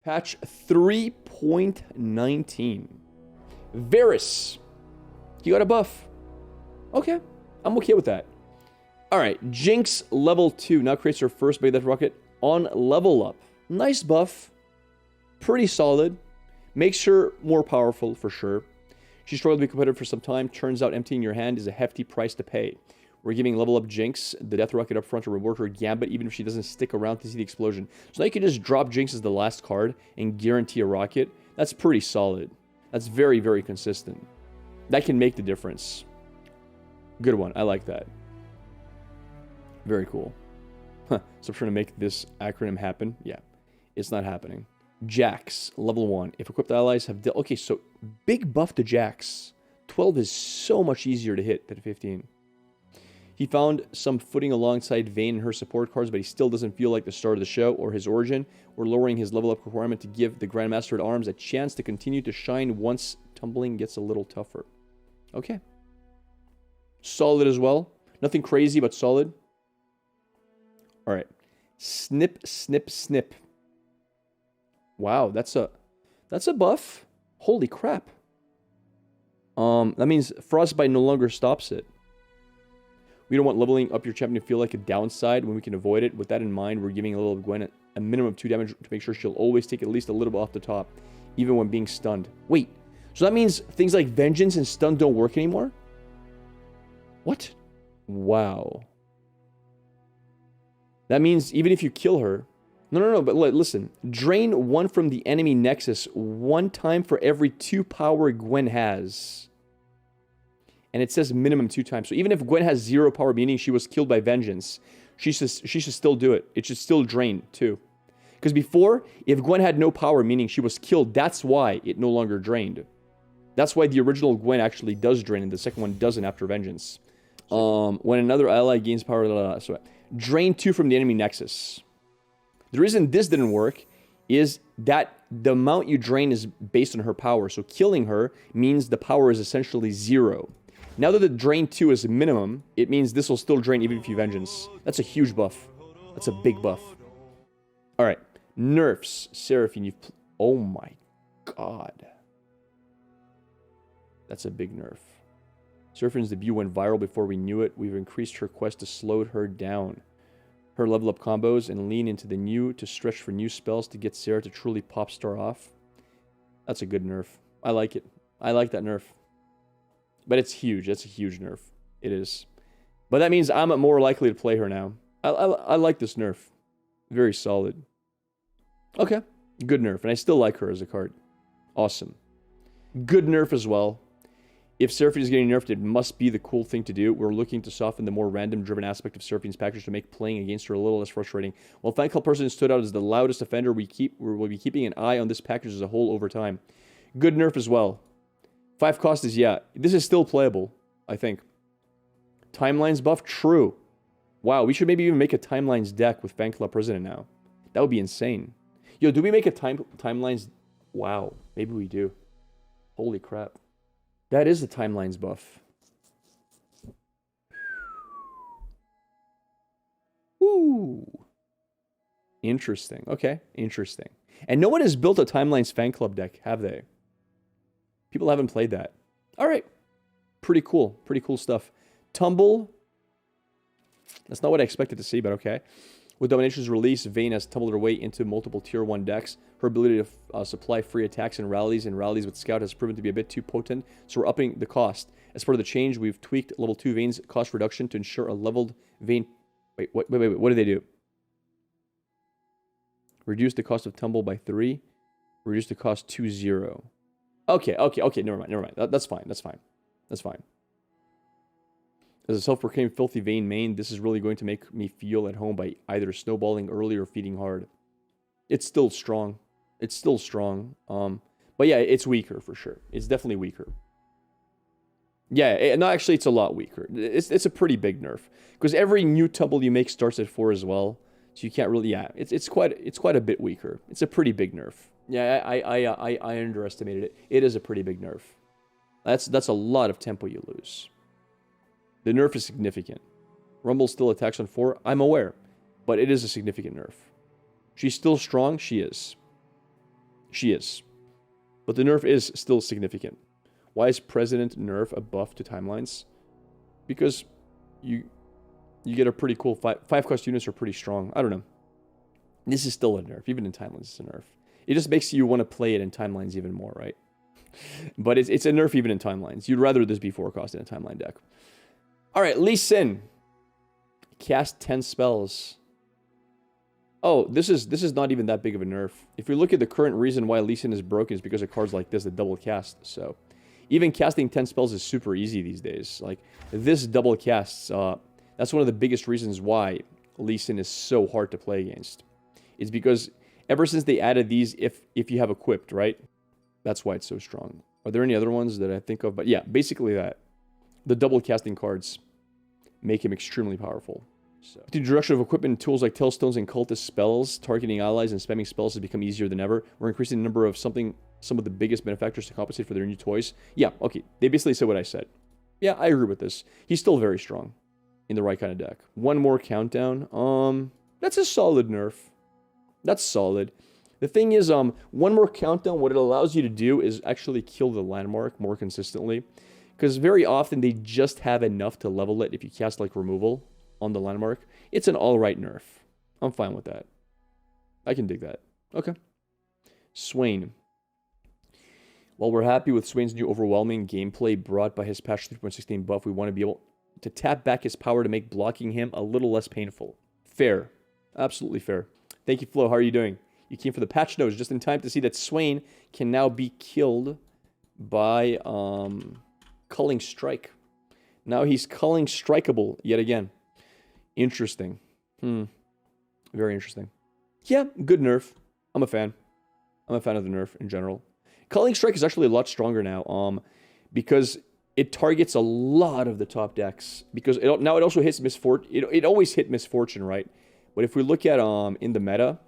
Patch 3.19. Varus. You got a buff. Okay. I'm okay with that. Alright. Jinx level 2. Now creates her first Big Death Rocket on level up. Nice buff. Pretty solid. Makes her more powerful for sure. She struggled to be competitive for some time. Turns out emptying your hand is a hefty price to pay. We're giving level up Jinx the Death Rocket up front to reward her Gambit, even if she doesn't stick around to see the explosion. So now you can just drop Jinx as the last card and guarantee a rocket. That's pretty solid. That's very, very consistent. That can make the difference. Good one. I like that. Very cool. Huh. So I'm trying to make this acronym happen. Yeah. It's not happening. Jax, level 1. If equipped allies have... Okay, so big buff to Jax. 12 is so much easier to hit than 15. He found some footing alongside Vayne and her support cards, but he still doesn't feel like the start of the show or his origin. We're lowering his level up requirement to give the Grandmaster at Arms a chance to continue to shine once tumbling gets a little tougher. Okay. Solid as well. Nothing crazy, but solid. Alright. Snip, snip, snip. Wow, that's a buff. Holy crap. That means Frostbite no longer stops it. We don't want leveling up your champion to feel like a downside when we can avoid it. With that in mind, we're giving a little Gwen a minimum of 2 damage to make sure she'll always take at least a little bit off the top, even when being stunned. Wait, so that means things like Vengeance and Stun don't work anymore? What? Wow. That means even if you kill her... No, but listen. Drain 1 from the enemy Nexus 1 time for every 2 power Gwen has. And it says minimum 2 times. So even if Gwen has 0 power, meaning she was killed by Vengeance, she should still do it. It should still drain, too. Because before, if Gwen had no power, meaning she was killed, that's why it no longer drained. That's why the original Gwen actually does drain, and the second one doesn't after Vengeance. When another ally gains power... So, drain 2 from the enemy Nexus. The reason this didn't work is that the amount you drain is based on her power. So killing her means the power is essentially 0. Now that the drain 2 is minimum, it means this will still drain even if you Vengeance. That's a huge buff. That's a big buff. Alright. Nerfs. Seraphine, you've... Oh my god. That's a big nerf. Seraphine's debut went viral before we knew it. We've increased her quest to slow her down. Her level up combos and lean into the new to stretch for new spells to get Sarah to truly pop star off. That's a good nerf. I like it. I like that nerf. But it's huge. That's a huge nerf. It is. But that means I'm more likely to play her now. I like this nerf. Very solid. Okay. Good nerf. And I still like her as a card. Awesome. Good nerf as well. If Seraphine is getting nerfed, it must be the cool thing to do. We're looking to soften the more random-driven aspect of Seraphine's package to make playing against her a little less frustrating. While Fan Club Person stood out as the loudest offender, we'll be keeping an eye on this package as a whole over time. Good nerf as well. 5 cost is, yeah. This is still playable, I think. Timelines buff? True. Wow, we should maybe even make a Timelines deck with Fan Club President now. That would be insane. Yo, do we make a Timelines... Wow, maybe we do. Holy crap. That is the Timelines buff. Ooh. Interesting. Okay, interesting. And no one has built a Timelines fan club deck, have they? People haven't played that. Alright. Pretty cool. Pretty cool stuff. Tumble. That's not what I expected to see, but okay. With Domination's release, Vayne has tumbled her way into multiple Tier 1 decks. Her ability to supply free attacks and rallies with Scout has proven to be a bit too potent, so we're upping the cost. As part of the change, we've tweaked level 2 Vayne's cost reduction to ensure a leveled Vayne... Wait, what did they do? Reduce the cost of Tumble by 3. Reduce the cost to 0. Okay, never mind. That's fine. As a self-proclaimed filthy Vayne main, this is really going to make me feel at home by either snowballing early or feeding hard. It's still strong. But yeah, it's weaker for sure. It's definitely weaker. Yeah, no, actually, it's a lot weaker. It's a pretty big nerf because every new tumble you make starts at 4 as well, so you can't really. Yeah, it's quite a bit weaker. It's a pretty big nerf. Yeah, I underestimated it. It is a pretty big nerf. That's a lot of tempo you lose. The nerf is significant. Rumble still attacks on 4. I'm aware. But it is a significant nerf. She's still strong. She is. She is. But the nerf is still significant. Why is President nerf a buff to timelines? Because you get a pretty cool 5-cost units are pretty strong. I don't know. This is still a nerf. Even in timelines, it's a nerf. It just makes you want to play it in timelines even more, right? But it's a nerf even in timelines. You'd rather this be 4-cost in a timeline deck. All right, Lee Sin. Cast 10 spells. Oh, this is not even that big of a nerf. If you look at the current reason why Lee Sin is broken is because of cards like this that double cast. So even casting 10 spells is super easy these days. Like this double casts, that's one of the biggest reasons why Lee Sin is so hard to play against. It's because ever since they added these, if you have equipped, right? That's why it's so strong. Are there any other ones that I think of? But yeah, basically that. The double casting cards make him extremely powerful. So, with the introduction of equipment and tools like Tailstones and Cultist spells, targeting allies and spamming spells has become easier than ever. We're increasing the number of some of the biggest benefactors to compensate for their new toys. Yeah, okay. They basically said what I said. Yeah, I agree with this. He's still very strong in the right kind of deck. One more countdown. That's a solid nerf. That's solid. The thing is, one more countdown, what it allows you to do is actually kill the landmark more consistently. Because very often they just have enough to level it if you cast like removal on the landmark. It's an alright nerf. I'm fine with that. I can dig that. Okay. Swain. While we're happy with Swain's new overwhelming gameplay brought by his patch 3.16 buff, we want to be able to tap back his power to make blocking him a little less painful. Fair. Absolutely fair. Thank you, Flo. How are you doing? You came for the patch notes just in time to see that Swain can now be killed by Culling Strike. Now he's Culling Strikeable yet again. Interesting. Very interesting. Yeah, good nerf. I'm a fan. I'm a fan of the nerf in general. Culling Strike is actually a lot stronger now, because it targets a lot of the top decks. Because now it also hits Misfortune. It always hit Misfortune, right? But if we look at in the meta,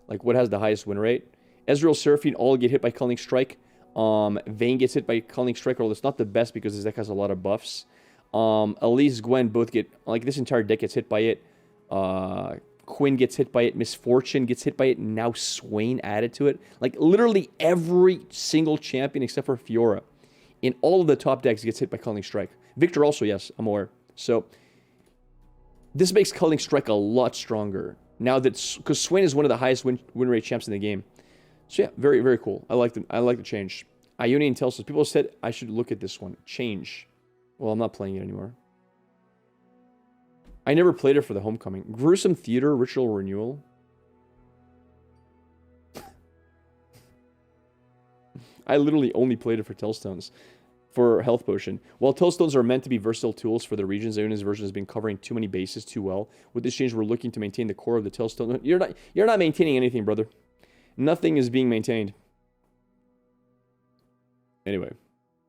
like what has the highest win rate, Ezreal, Seraphine all get hit by Culling Strike. Vayne gets hit by Culling Strike, although it's not the best because this deck has a lot of buffs. Elise, Gwen both get, like this entire deck gets hit by it. Quinn gets hit by it. Misfortune gets hit by it. And now Swain added to it. Like literally every single champion except for Fiora in all of the top decks gets hit by Culling Strike. Victor also, yes, I'm aware. So this makes Culling Strike a lot stronger. Now that, because Swain is one of the highest win rate champs in the game. So yeah, very, very cool. I like the change. Ionian tells us, people said I should look at this one. Change. Well, I'm not playing it anymore. I never played it for the Homecoming. Gruesome Theater, Ritual Renewal. I literally only played it for Tailstones. For Health Potion. While Tailstones are meant to be versatile tools for the regions, Ionian's version has been covering too many bases too well. With this change, we're looking to maintain the core of the Tailstone. You're not maintaining anything, brother. Nothing is being maintained. Anyway.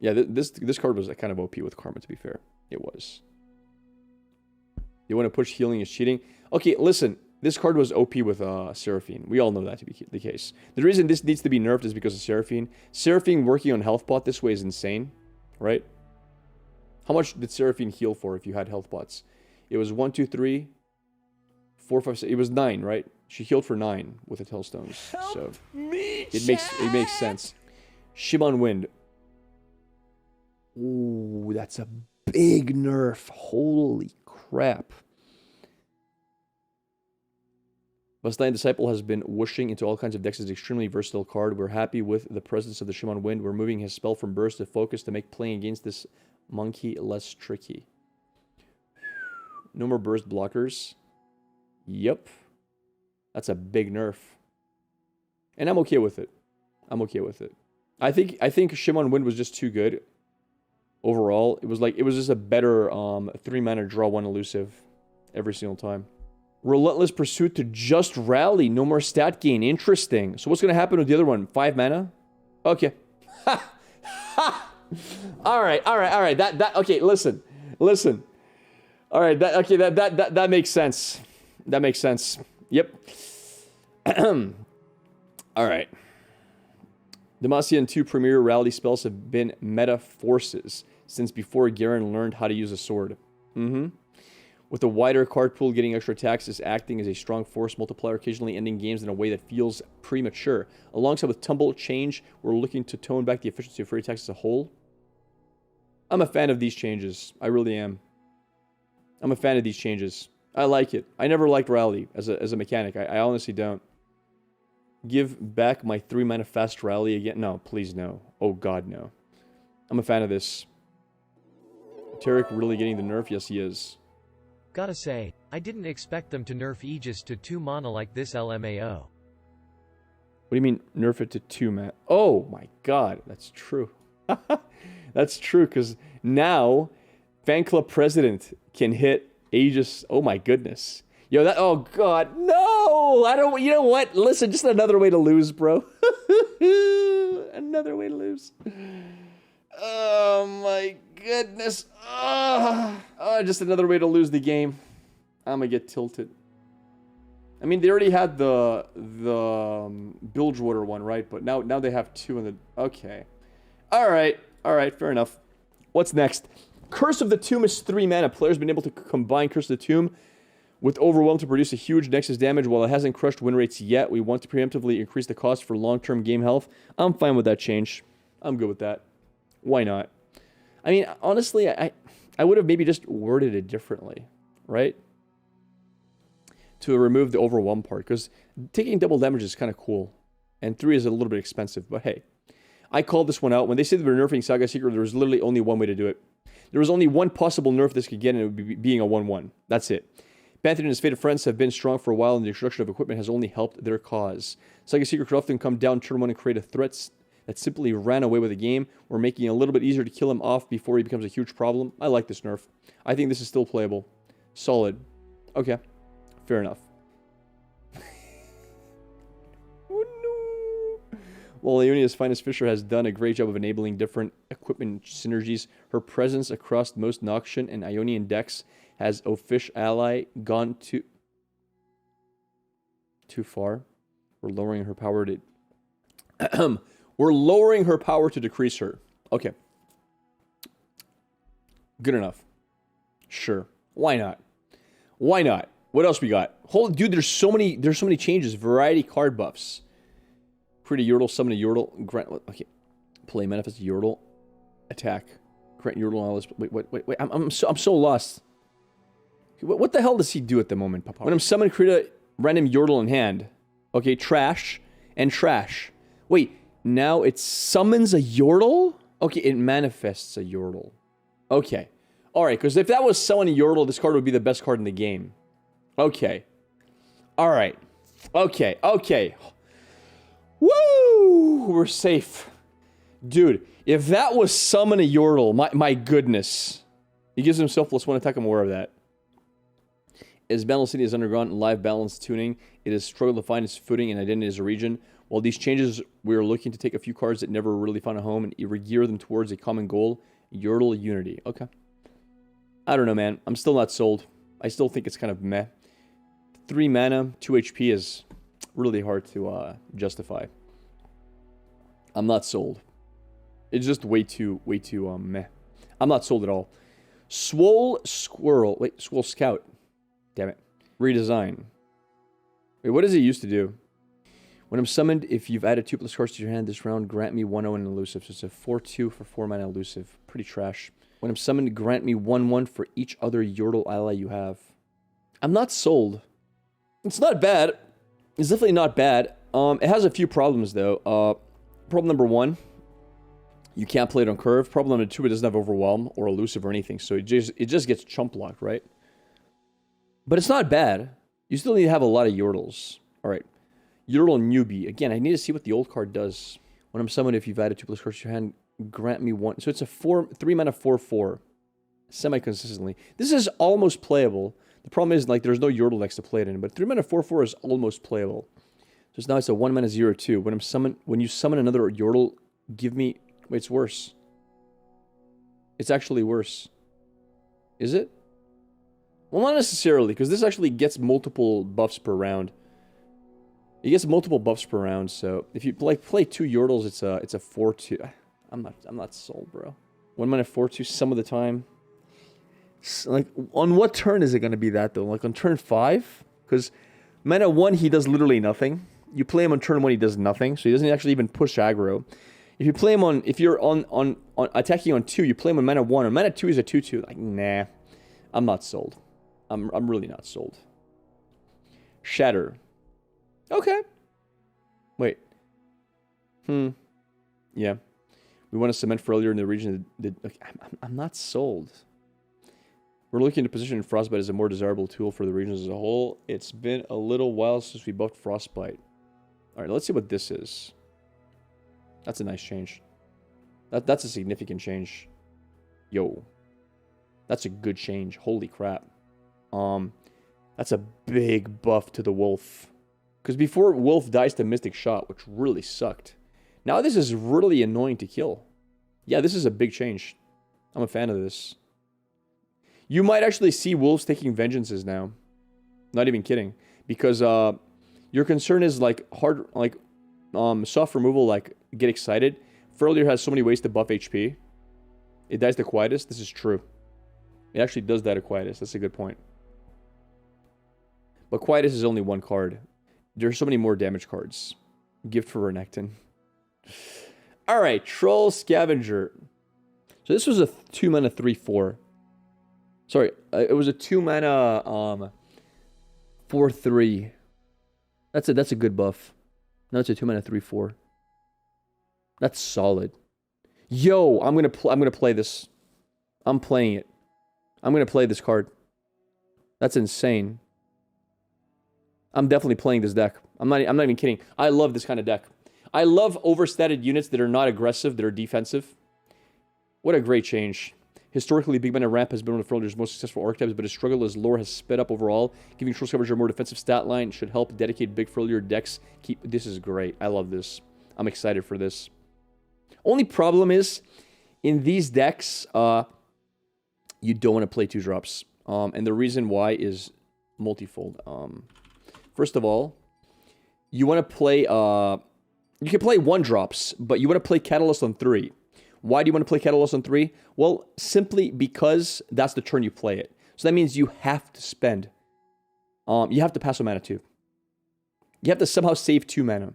Yeah, this card was kind of OP with Karma, to be fair. It was. You want to push healing is cheating? Okay, listen. This card was OP with Seraphine. We all know that to be the case. The reason this needs to be nerfed is because of Seraphine. Seraphine working on health pot this way is insane. Right? How much did Seraphine heal for if you had health pots? It was 1, 2, 3, 4, 5, 6. It was 9, right? She healed for 9 with the Tailstones. So it makes sense. Shimon Wind. Ooh, that's a big nerf. Holy crap. Bastine Disciple has been whooshing into all kinds of decks. It's an extremely versatile card. We're happy with the presence of the Shimon Wind. We're moving his spell from burst to focus to make playing against this monkey less tricky. No more burst blockers. Yep. That's a big nerf. And I'm okay with it. I'm okay with it. I think Shimon Wind was just too good. Overall, it was just a better 3-mana draw 1 elusive every single time. Relentless Pursuit to just rally. No more stat gain. Interesting. So what's going to happen with the other one? 5 mana? Okay. Ha! Ha! Alright. Okay, listen. All right, that makes sense. That makes sense. Yep. All right. Demacian 2 premier rally spells have been meta forces since before Garen learned how to use a sword. With With a wider card pool, getting extra attacks is acting as a strong force multiplier, occasionally ending games in a way that feels premature. Alongside with tumble change, we're looking to tone back the efficiency of free attacks as a whole. I'm a fan of these changes. I really am. I'm a fan of these changes. I like it. I never liked rally as a mechanic. I honestly don't. Give back my 3 mana fast rally again. No, please no. Oh god, no. I'm a fan of this. Tarek really getting the nerf? Yes, he is. Gotta say, I didn't expect them to nerf Aegis to 2 mana like this LMAO. What do you mean, nerf it to 2 mana? Oh my god, that's true. That's true, because now, fan club president can hit Aegis. Oh my goodness. Yo, that, oh god, no! I don't, you know what? Listen, just another way to lose, bro. Another way to lose. Oh my goodness. Just another way to lose the game. I'm gonna get tilted. I mean, they already had the Bilgewater one, right? But now they have 2 in the... Okay. Alright, fair enough. What's next? Curse of the Tomb is 3 mana. Players been able to combine Curse of the Tomb with Overwhelm to produce a huge Nexus damage. While it hasn't crushed win rates yet, we want to preemptively increase the cost for long-term game health. I'm fine with that change. I'm good with that. Why not? I mean, honestly, I would have maybe just worded it differently, right? To remove the Overwhelm part, because taking double damage is kind of cool. And 3 is a little bit expensive, but hey. I called this one out. When they said they were nerfing Saga Seeker, there was literally only one way to do it. There was only one possible nerf this could get, and it would be being a 1-1. That's it. Pantheon and his fated friends have been strong for a while, and the introduction of equipment has only helped their cause. Saga Seeker could often come down turn 1 and create a threat that simply ran away with the game, or making it a little bit easier to kill him off before he becomes a huge problem. I like this nerf. I think this is still playable. Solid. Okay. Fair enough. Oh no! While Ionia's finest Fisher has done a great job of enabling different equipment synergies, her presence across most Noxian and Ionian decks has Ofish ally gone too far. We're lowering her power to... We're lowering her power to decrease her. Okay. Good enough. Sure. Why not? Why not? What else we got? Dude, there's so many changes. Variety card buffs. Pretty Yordle, summon a Yordle. Grant, okay. Play manifest Yordle. Attack. Grant Yordle all this. Wait. I'm so lost. What the hell does he do at the moment, Papa? When I'm summoned, create a random Yordle in hand. Okay, trash and trash. Wait. Now it summons a Yordle? Okay, it manifests a Yordle. Okay. Alright, because if that was summoning a Yordle, this card would be the best card in the game. Okay. Alright. Okay. Woo! We're safe. Dude, if that was summon a Yordle, my goodness. He gives himself +1 attack, I'm aware of that. As Battle City has undergone live balance tuning, it has struggled to find its footing and identity as a region. While these changes, we are looking to take a few cards that never really found a home and gear them towards a common goal, Yordle Unity. Okay. I don't know, man. I'm still not sold. I still think it's kind of meh. 3 mana, 2 HP is really hard to justify. I'm not sold. It's just way too meh. I'm not sold at all. Swole Squirrel. Wait, Swole Scout. Damn it. Redesign. Wait, what does it used to do? When I'm summoned, if you've added 2+ cards to your hand this round, grant me 1/0 and elusive. So it's a 4/2 for 4 mana elusive. Pretty trash. When I'm summoned, grant me 1/1 for each other Yordle ally you have. I'm not sold. It's not bad. It's definitely not bad. It has a few problems though. Problem number 1, you can't play it on curve. Problem number 2, it doesn't have overwhelm or elusive or anything, so it just gets chump blocked, right? But it's not bad. You still need to have a lot of Yordles. All right. Yordle Newbie. Again, I need to see what the old card does. When I'm summoned, if you've added 2+ cards to your hand, grant me 1. So it's a 3 mana 4/4. Semi-consistently. This is almost playable. The problem is, like, there's no Yordle decks to play it in, but 3 mana 4/4 is almost playable. So now it's a 1 mana 0/2. When you summon another Yordle, give me... Wait, it's worse. It's actually worse. Is it? Well, not necessarily, because this actually gets multiple buffs per round. It gets multiple buffs per round, so if you play 2 Yordles, it's a 4/2. I'm not sold, bro. 1 mana 4/2 some of the time. Like, on what turn is it going to be that, though? Like, on turn 5? Because mana 1, he does literally nothing. You play him on turn 1, he does nothing. So he doesn't actually even push aggro. If you play him on... If you're on attacking on 2, you play him on mana 1. On mana 2, he's a 2-2. Like, nah. I'm not sold. I'm really not sold. Shatter. Okay. Wait. Yeah. We want to cement for earlier in the region. Okay, I'm not sold. We're looking to position Frostbite as a more desirable tool for the regions as a whole. It's been a little while since we buffed Frostbite. Alright, let's see what this is. That's a nice change. That's a significant change. Yo. That's a good change. Holy crap. That's a big buff to the Wolf. Because before, Wolf dies to Mystic Shot, which really sucked. Now this is really annoying to kill. Yeah, this is a big change. I'm a fan of this. You might actually see Wolves taking vengeances now. Not even kidding. Because your concern is like hard, like soft removal, like get excited. Furlier has so many ways to buff HP. It dies the quietest. This is true. It actually does die the quietest. That's a good point. But quietest is only one card. There's so many more damage cards. Gift for Renekton. Alright, Troll Scavenger. So this was a 2 mana 3/4. Sorry, it was a 2 mana 4/3. That's a good buff. No, it's a 2 mana 3/4. That's solid. Yo, I'm gonna play this. I'm playing it. I'm gonna play this card. That's insane. I'm definitely playing this deck. I'm not even kidding. I love this kind of deck. I love overstated units that are not aggressive, that are defensive. What a great change. Historically, Big Mana Ramp has been one of Frontier's most successful archetypes, but his struggle as lore has sped up overall. Giving Troll Scavenger a more defensive stat line should help dedicate big Frontier decks. This is great. I love this. I'm excited for this. Only problem is, in these decks, you don't want to play 2-drops. And the reason why is multifold. First of all, you want to play... you can play 1-drops, but you want to play Catalyst on 3. Why do you want to play Catalyst on 3? Well, simply because that's the turn you play it. So that means you have to spend... you have to pass on mana 2. You have to somehow save 2 mana.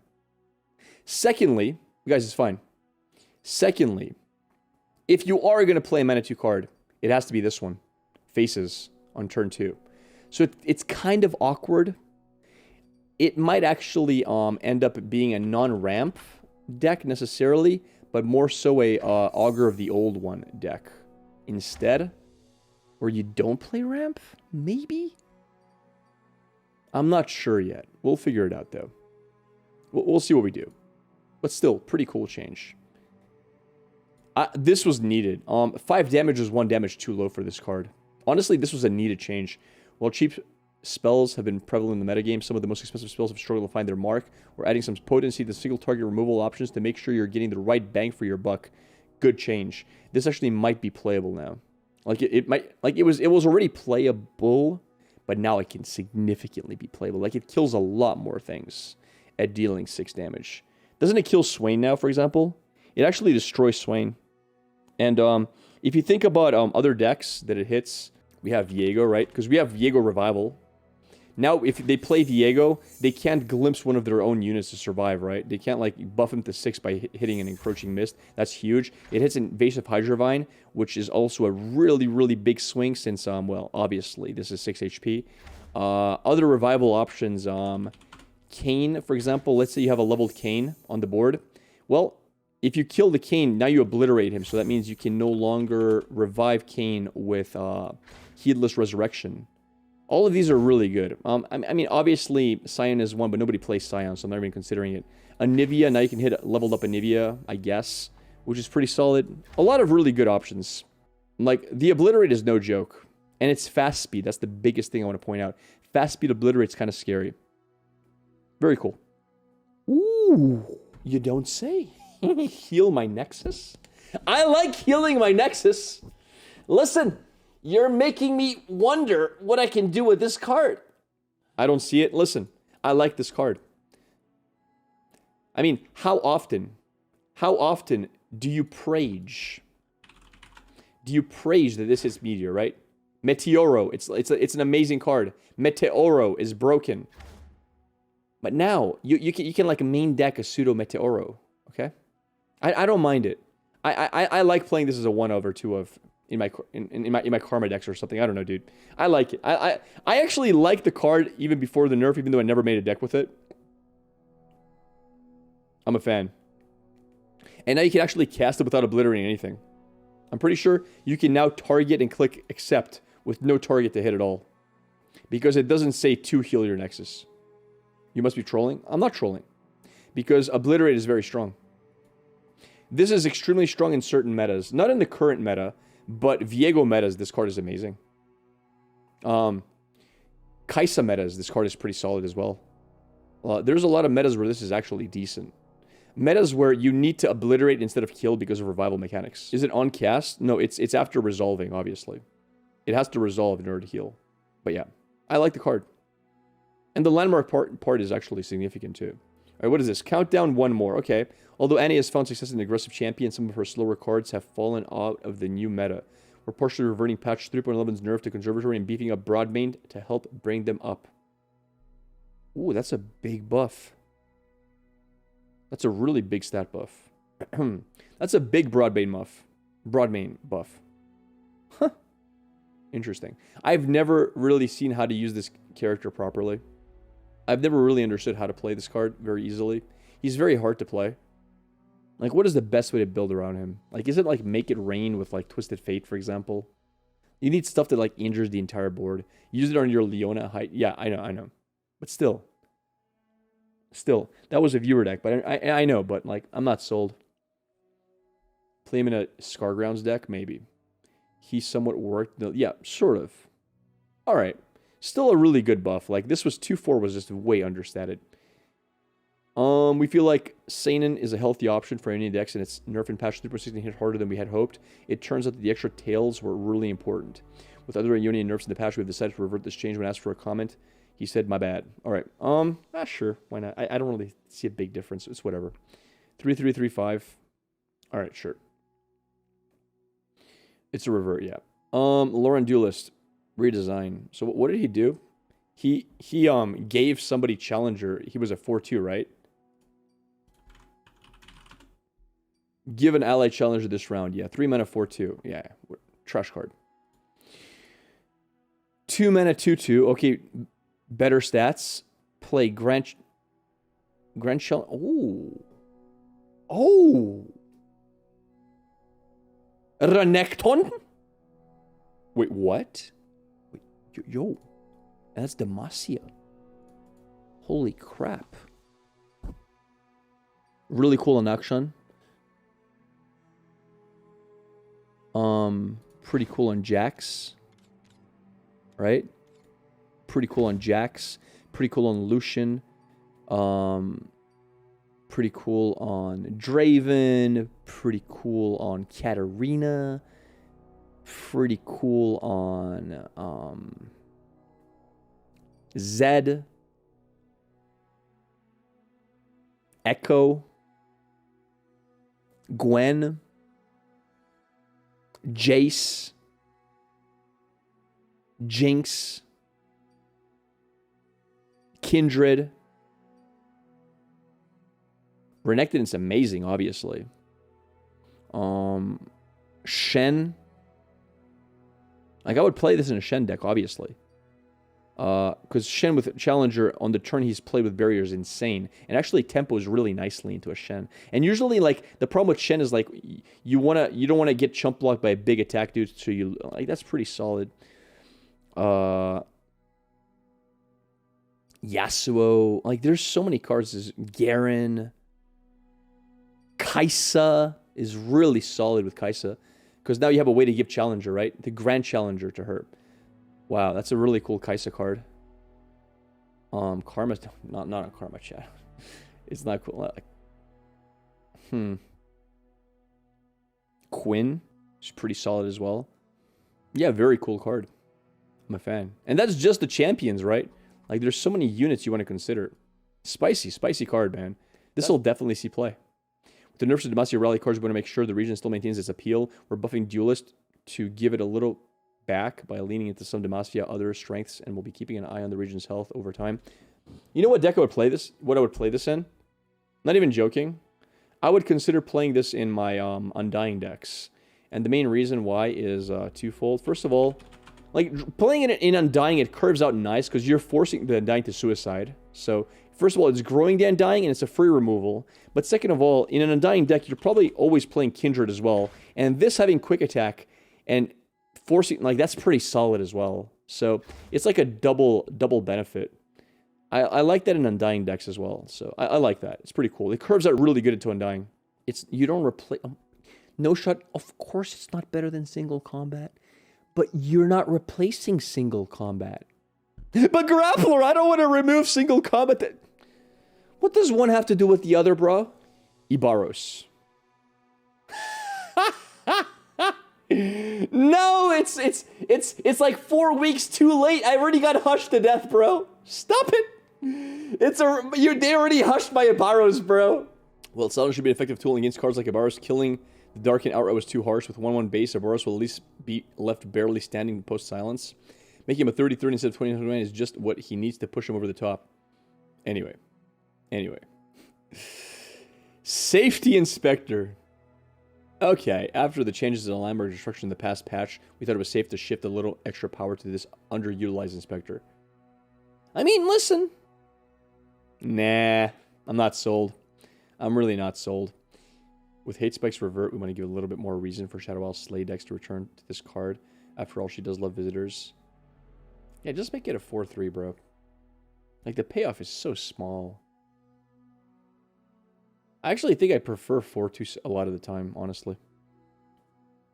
Secondly... You guys, it's fine. Secondly, if you are going to play a mana 2 card, it has to be this one. Faces on turn 2. So it's kind of awkward. It might actually end up being a non-ramp deck necessarily, but more so a Augur of the Old One deck instead, where you don't play ramp, maybe? I'm not sure yet. We'll figure it out, though. We'll see what we do. But still, pretty cool change. This was needed. 5 damage is 1 damage too low for this card. Honestly, this was a needed change. While cheap spells have been prevalent in the metagame, some of the most expensive spells have struggled to find their mark. We're adding some potency to single target removal options to make sure you're getting the right bang for your buck. Good change. This actually might be playable now. Like it might, like it was already playable, but now it can significantly be playable. Like it kills a lot more things at dealing 6 damage. Doesn't it kill Swain now, for example? It actually destroys Swain. And if you think about other decks that it hits, we have Viego, right? Because we have Viego Revival. Now, if they play Viego, they can't glimpse one of their own units to survive, right? They can't, like, buff him to 6 by hitting an Encroaching Mist. That's huge. It hits Invasive Hydrovine, which is also a really, really big swing since, well, obviously, this is 6 HP. Other Revival options, Kayn, for example. Let's say you have a leveled Kayn on the board. Well, if you kill the Kayn, now you obliterate him, so that means you can no longer revive Kayn with Heedless Resurrection. All of these are really good. I mean, obviously, Scion is one, but nobody plays Scion, so I'm not even considering it. Anivia, now you can hit leveled up Anivia, I guess, which is pretty solid. A lot of really good options. Like, the Obliterate is no joke. And it's fast speed. That's the biggest thing I want to point out. Fast speed Obliterate's kind of scary. Very cool. Ooh, you don't say. Heal my Nexus? I like healing my Nexus. Listen, you're making me wonder what I can do with this card. I don't see it. Listen, I like this card. I mean, how often do you praise? Do you praise that this is Meteor, right? Meteoro. It's an amazing card. Meteoro is broken. But now, you can like main deck a pseudo Meteoro. Okay? I don't mind it. I like playing this as a 1 of or 2 of in my Karma decks or something. I don't know, dude. I like it. I actually like the card even before the nerf, even though I never made a deck with it. I'm a fan. And now you can actually cast it without obliterating anything. I'm pretty sure you can now target and click accept with no target to hit at all. Because it doesn't say to heal your Nexus. You must be trolling? I'm not trolling. Because obliterate is very strong. This is extremely strong in certain metas. Not in the current meta, but Viego metas, this card is amazing. Kaisa metas, this card is pretty solid as well. There's a lot of metas where this is actually decent. Metas where you need to obliterate instead of kill because of revival mechanics. Is it on cast? No, it's after resolving, obviously. It has to resolve in order to heal. But yeah, I like the card. And the landmark part is actually significant too. Alright, what is this? Countdown 1 more. Okay. Although Annie has found success in the aggressive champion, some of her slower cards have fallen out of the new meta. We're partially reverting patch 3.11's nerf to Conservatory and beefing up Broadbane to help bring them up. Ooh, that's a big buff. That's a really big stat buff. That's a big Broadbane buff. Broadbane buff. Huh. Interesting. I've never really seen how to use this character properly. I've never really understood how to play this card very easily. He's very hard to play. Like, what is the best way to build around him? Like, is it like make it rain with like Twisted Fate, for example? You need stuff that like injures the entire board. Use it on your Leona height. Yeah, I know. But still. Still, that was a viewer deck, but I know, but like, I'm not sold. Play him in a Scargrounds deck? Maybe. He somewhat worked. Yeah, sort of. Alright. Still a really good buff. Like, this was 2-4 was just way understated. We feel like Seinen is a healthy option for any decks, and its nerf and patch 3.16 hit harder than we had hoped. It turns out that the extra tails were really important. With other Ionian nerfs in the patch, we have decided to revert this change when asked for a comment. He said, my bad. Alright, sure, why not? I don't really see a big difference. It's whatever. 3-3-3-5. Alright, sure. It's a revert, yeah. Lauren Duelist. Redesign. So what did he do? He gave somebody Challenger. He was a 4-2, right? Give an ally Challenger this round. Yeah, 3 mana 4-2. Yeah, trash card. 2 mana 2-2. Okay, better stats. Play Grand Challenger. Oh. Renekton? Wait, what? Wait, yo. That's Demacia. Holy crap. Really cool on Akshan. Pretty cool on Jax. Right? Pretty cool on Jax. Pretty cool on Lucian. Pretty cool on Draven. Pretty cool on Katarina. Pretty cool on Zed. Echo. Gwen. Jace. Jinx. Kindred. Renekton's amazing, obviously. Shen. Like, I would play this in a Shen deck, obviously. Because Shen with Challenger, on the turn he's played with Barrier is insane. And actually tempos really nicely into a Shen. And usually, like, the problem with Shen is, like, you don't want to get chump blocked by a big attack dude, so you, like, that's pretty solid. Yasuo. Like, there's so many cards. There's Garen. Kaisa is really solid with Kaisa. Because now you have a way to give Challenger, right? The Grand Challenger to her. Wow, that's a really cool Kaisa card. Karma's not a Karma chat. It's not cool. Quinn, she's pretty solid as well. Yeah, very cool card. I'm a fan. And that's just the champions, right? Like, there's so many units you want to consider. Spicy card, man. This will definitely see play. With the nerfs of Demacia Rally cards, we want to make sure the region still maintains its appeal. We're buffing Duelist to give it a little back by leaning into some Demacia other strengths, and will be keeping an eye on the region's health over time. You know what deck I would play this? What I would play this in? Not even joking. I would consider playing this in my Undying decks. And the main reason why is twofold. First of all, like, playing it in Undying, it curves out nice because you're forcing the Undying to suicide. So, first of all, it's growing the Undying and it's a free removal. But second of all, in an Undying deck, you're probably always playing Kindred as well. And this having quick attack and forcing, like, that's pretty solid as well. So, it's like a double benefit. I like that in Undying decks as well. So, I like that. It's pretty cool. It curves out really good into Undying. You don't replace... no shot, of course it's not better than single combat. But you're not replacing single combat. But Grappler, I don't want to remove single combat. What does one have to do with the other, bro? Ibaros. No, it's like 4 weeks too late. I already got hushed to death, bro. Stop it. They already hushed my Ibaros, bro. Well, Saladin should be an effective tool against cards like Ibaros. Killing the Darken outright was too harsh. With 1/1 base, Ibaros will at least be left barely standing post silence. Making him a 30-30 instead of 20-29 is just what he needs to push him over the top. Anyway. Safety Inspector. Okay, after the changes in the Landmark destruction in the past patch, we thought it was safe to shift a little extra power to this underutilized Inspector. I mean, listen. Nah, I'm not sold. I'm really not sold. With Hate Spikes Revert, we want to give a little bit more reason for Shadow Isle Slay decks to return to this card. After all, she does love visitors. Yeah, just make it a 4-3, bro. Like, the payoff is so small. I actually think I prefer 4-2 a lot of the time, honestly.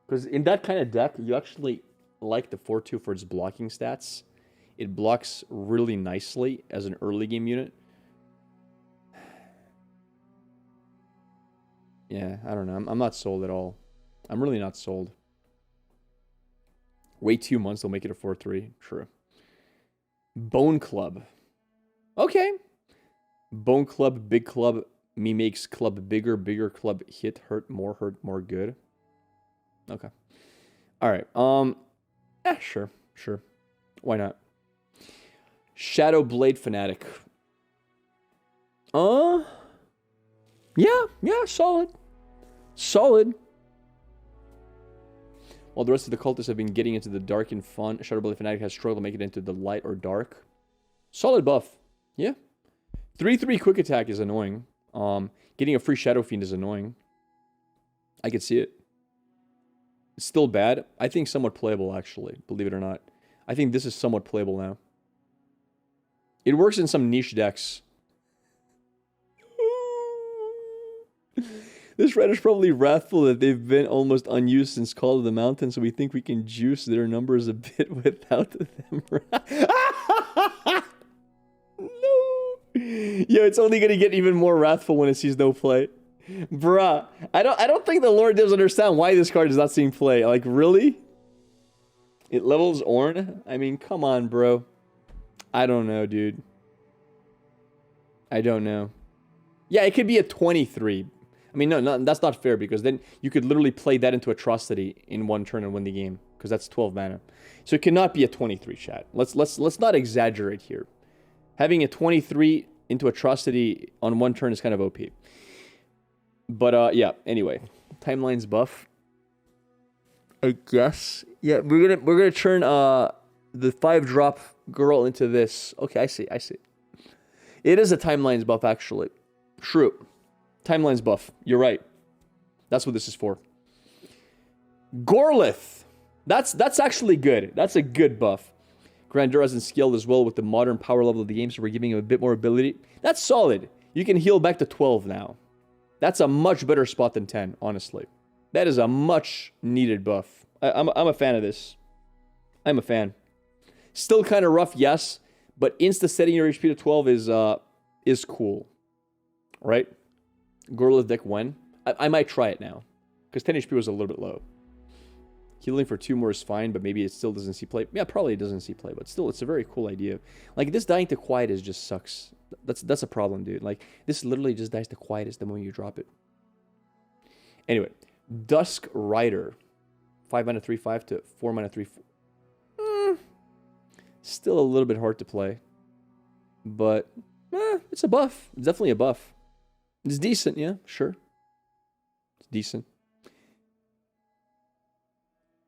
Because in that kind of deck, you actually like the 4-2 for its blocking stats. It blocks really nicely as an early game unit. Yeah, I don't know. I'm not sold at all. I'm really not sold. Wait 2 months, they'll make it a 4-3. True. Bone Club. Okay. Bone Club, big club. Me makes club bigger. Bigger club hit, hurt, more good. Okay. Alright. Sure. Why not? Shadow Blade Fanatic. Yeah, solid. While the rest of the cultists have been getting into the dark and fun, Shadow Blade Fanatic has struggled to make it into the light or dark. Solid buff. Yeah. 3-3 quick attack is annoying. Getting a free Shadow Fiend is annoying. I could see it. It's still bad. I think somewhat playable, actually, believe it or not. I think this is somewhat playable now. It works in some niche decks. This Reddish probably wrathful that they've been almost unused since Call of the Mountain, so we think we can juice their numbers a bit without them. No. Yo, it's only gonna get even more wrathful when it sees no play. Bruh, I don't think the Lord doesn't understand why this card is not seeing play. Like, really? It levels Ornn? I mean, come on, bro. I don't know, dude. I don't know. Yeah, it could be a 23. I mean, no, that's not fair, because then you could literally play that into Atrocity in one turn and win the game, because that's 12 mana. So it cannot be a 23, chat. Let's not exaggerate here. Having a 23 into Atrocity on one turn is kind of OP. But yeah, anyway, Timeline's buff. I guess. Yeah, we're gonna turn the 5-drop girl into this. Okay, I see. It is a Timeline's buff, actually. True. Timeline's buff. You're right. That's what this is for. Gorlith. That's actually good. That's a good buff. Grandeur hasn't scaled as well with the modern power level of the game, so we're giving him a bit more ability. That's solid. You can heal back to 12 now. That's a much better spot than 10, honestly. That is a much needed buff. I'm a fan of this. I'm a fan. Still kind of rough, yes, but insta setting your HP to 12 is cool. Right? Gorlith deck when? I might try it now, because 10 HP was a little bit low. Healing for 2 more is fine, but maybe it still doesn't see play. Yeah, probably it doesn't see play, but still, it's a very cool idea. Like, this dying to quiet is just sucks. That's a problem, dude. Like, this literally just dies to quiet the moment you drop it. Anyway, Dusk Rider. 5 mana 3/5 to 4 mana 3/4. Still a little bit hard to play. But, it's a buff. It's definitely a buff. It's decent, yeah, sure. It's decent.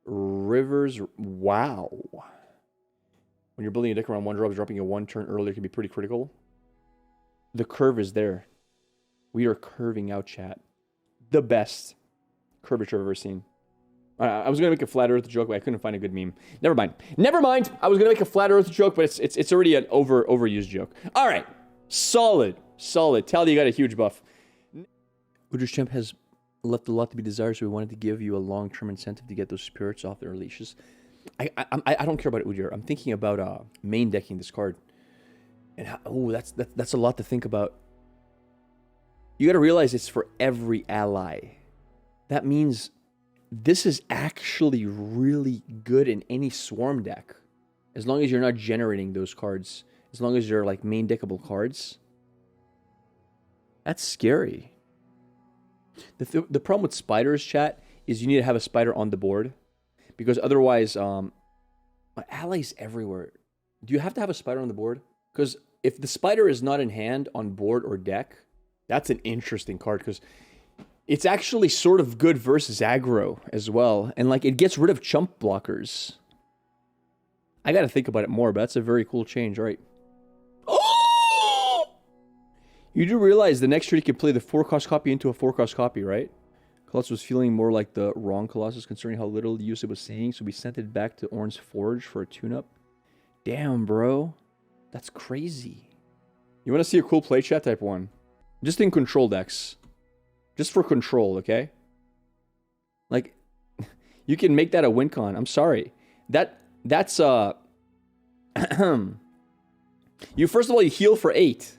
Rivers, wow. When you're building a deck around 1 drops, dropping a 1 turn earlier can be pretty critical. The curve is there. We are curving out, chat. The best curvature I've ever seen. I was going to make a flat earth joke, but I couldn't find a good meme. Never mind. Never mind. I was going to make a flat earth joke, but it's already an overused joke. All right. Solid. Tally, you got a huge buff. Udr's Champ has left a lot to be desired, so we wanted to give you a long-term incentive to get those spirits off their leashes. I don't care about Udr. I'm thinking about main decking this card. And that's a lot to think about. You got to realize it's for every ally. That means this is actually really good in any swarm deck. As long as you're not generating those cards. As long as they're like main deckable cards. That's scary. The problem with spiders, chat, is you need to have a spider on the board. Because otherwise, allies everywhere. Do you have to have a spider on the board? Because if the spider is not in hand, on board, or deck, that's an interesting card. Because it's actually sort of good versus aggro as well. And like, it gets rid of chump blockers. I got to think about it more, but that's a very cool change. All right. Oh! You do realize the next turn you can play the 4-cost copy into a 4-cost copy, right? Colossus was feeling more like the wrong Colossus concerning how little use it was saying, so we sent it back to Orange Forge for a tune-up. Damn, bro. That's crazy. You want to see a cool play chat? Type 1. Just in control decks. Just for control, okay? Like, you can make that a win con. I'm sorry. That's you first of all, you heal for 8.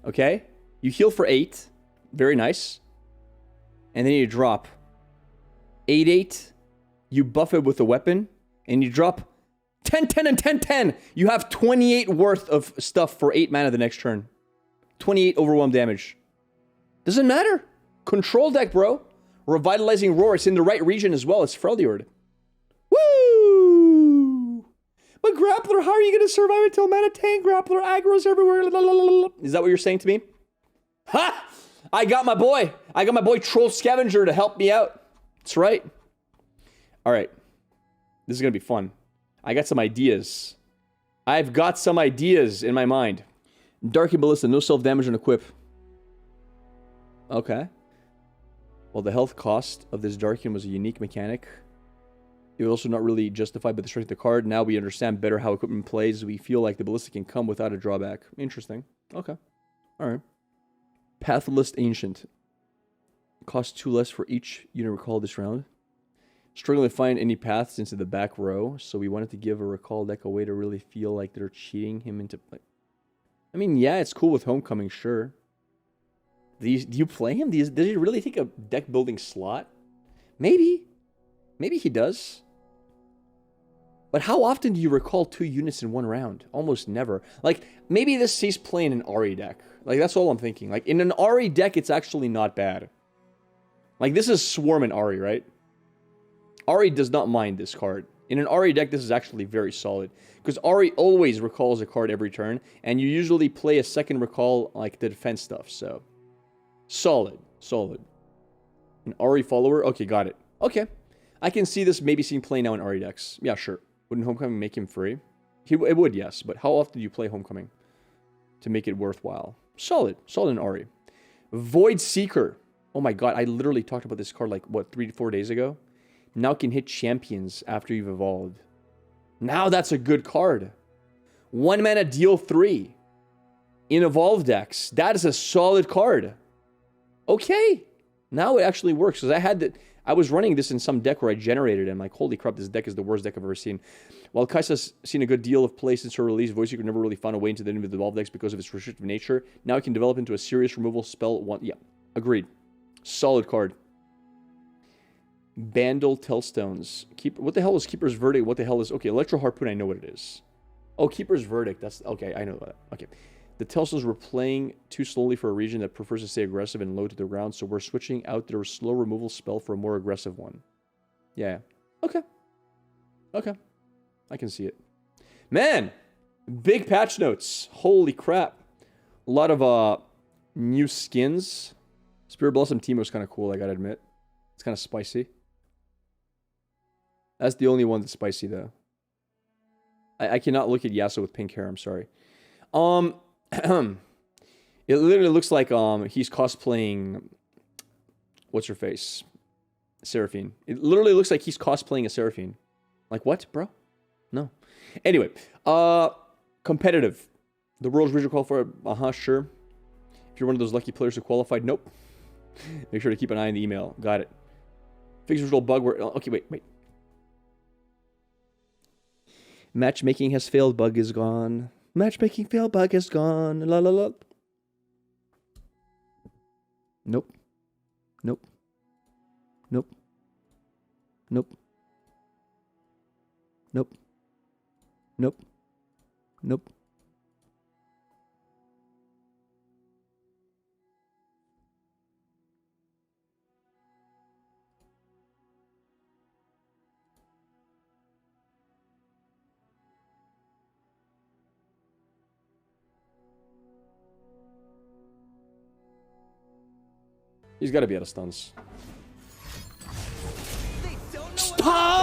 Okay? You heal for 8. Very nice. And then you drop 8/8. You buff it with a weapon. And you drop 10/10 and 10/10. You have 28 worth of stuff for 8 mana the next turn. 28 overwhelm damage. Doesn't matter. Control deck, bro. Revitalizing Roar. It's in the right region as well. It's Freljord. Woo! But Grappler, how are you going to survive until mana tank? Grappler aggro's everywhere. Is that what you're saying to me? Ha! I got my boy. I got my boy Troll Scavenger to help me out. That's right. All right. This is going to be fun. I got some ideas. I've got some ideas in my mind. Darky Ballista, no self-damage on equip. Okay. Well, the health cost of this Darkin was a unique mechanic. It was also not really justified by the strength of the card. Now we understand better how equipment plays. We feel like the Ballista can come without a drawback. Interesting. Okay. Alright. Patholist Ancient. Costs 2 less for each unit recall this round. Struggling to find any paths into the back row, so we wanted to give a recall deck a way to really feel like they're cheating him into play. I mean, yeah, it's cool with Homecoming, sure. Do you play him? Does he really take a deck building slot? Maybe. Maybe he does. But how often do you recall 2 units in 1 round? Almost never. Like, maybe this he's playing an Ari deck. Like, that's all I'm thinking. Like, in an Ari deck, it's actually not bad. Like, this is Swarm and Ari, right? Ari does not mind this card. In an Ari deck, this is actually very solid. Because Ari always recalls a card every turn, and you usually play a second recall, like, the defense stuff, so... Solid. Solid. An Ari follower? Okay, got it. Okay. I can see this maybe seeing play now in Ari decks. Yeah, sure. Wouldn't Homecoming make him free? It would, yes. But how often do you play Homecoming to make it worthwhile? Solid. Solid in Ari. Void Seeker. Oh my god, I literally talked about this card like, what, 3 to 4 days ago? Now can hit champions after you've evolved. Now that's a good card. 1 mana deal 3. In evolved decks. That is a solid card. Okay. Now it actually works. Because I was running this in some deck where I generated it. I'm like, holy crap, this deck is the worst deck I've ever seen. While Kaisa's seen a good deal of play since her release, Void Seeker never really found a way into the evolved decks because of its restrictive nature. Now it can develop into a serious removal spell. Yeah, agreed. Solid card. Bandle Tellstones. What the hell is Keeper's Verdict? What the hell is... Okay, Electro Harpoon, I know what it is. Oh, Keeper's Verdict. That's... Okay, I know that. Okay. The Tellstones were playing too slowly for a region that prefers to stay aggressive and low to the ground, so we're switching out their slow removal spell for a more aggressive one. Yeah. Okay. Okay. I can see it. Man! Big patch notes. Holy crap. A lot of new skins. Spirit Blossom Teemo's kind of cool, I gotta admit. It's kind of spicy. That's the only one that's spicy, though. I cannot look at Yasuo with pink hair, I'm sorry. It literally looks like he's cosplaying... What's her face? Seraphine. It literally looks like he's cosplaying a Seraphine. Like, what, bro? No. Anyway, competitive. The world's regional qualifier, sure. If you're one of those lucky players who qualified, nope. Make sure to keep an eye on the email. Got it. Fix visual bug where... Okay, wait. Matchmaking has failed, bug is gone. Matchmaking failed, bug is gone. La la la. Nope. Nope. Nope. Nope. Nope. Nope. Nope. He's got to be out of stuns. Stop!